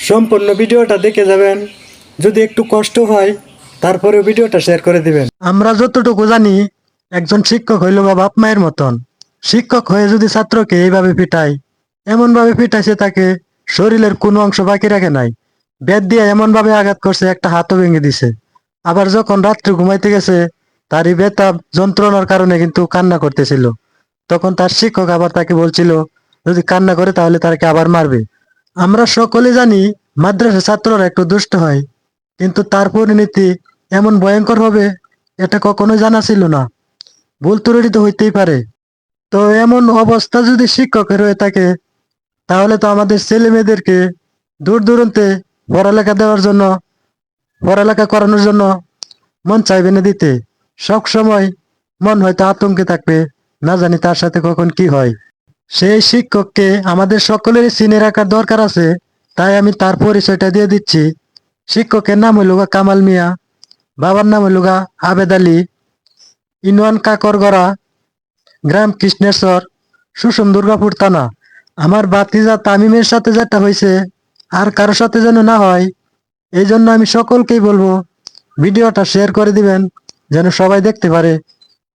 সম্পূর্ণ ভিডিওটা দেখে যাবেন। যদি একটু কষ্ট হয় তারপরে ভিডিওটা শেয়ার করে দিবেন। আমরা যতটুকু জানি একজন শিক্ষক হইল বা বাপ মায়ের মতন। শিক্ষক হয়ে যদি ছাত্রকে এইভাবে পিটায়, এমন ভাবে পিটাইছে তাকে শরীরের কোনো অংশ বাকি রাখে নাই। বেত দিয়ে এমন ভাবে আঘাত করছে একটা হাতও ভেঙে দিছে। আবার যখন রাত্রে ঘুমাইতে গেছে তার এই বেতাব যন্ত্রণার কারণে কিন্তু কান্না করতেছিল। তখন তার শিক্ষক আবার তাকে বলছিল যদি কান্না করে তাহলে তাকে আবার মারবে। আমরা সকলে জানি মাদ্রাসা ছাত্ররা একটু দুষ্ট হয়, কিন্তু তার পরিণতি এমন ভয়ঙ্কর হবে এটা কখনোই জানা ছিল না। ভুল ত্রুটি তো হইতেই পারে। তো এমন অবস্থা যদি শিক্ষকের হয়ে থাকে তাহলে তো আমাদের ছেলে মেয়েদেরকে দূর দূরান্তে পড়ালেখা দেওয়ার জন্য, পড়ালেখা করানোর জন্য মন চাইবে না দিতে। সব সময় মন হয়তো আতঙ্কে থাকবে, না জানি তার সাথে কখন কি হয়। সেই শিক্ষককে আমাদের সকলেরই চিনে রাখার দরকার আছে। তাই আমি তার পরিচয়টা দিয়ে দিচ্ছি। শিক্ষকের নাম হইল গা কামাল মিয়া, বাবার নাম হইল গা আবেদ আলী, ইউনিয়ন কাকরগড়া, গ্রাম কৃষ্ণেশ্বর, সুষম দুর্গাপুর থানা। আমার ভাতিজা তামিমের সাথে যেটা হয়েছে আর কারোর সাথে যেন না হয়, এই জন্য আমি সকলকেই বলবো ভিডিওটা শেয়ার করে দিবেন যেন সবাই দেখতে পারে।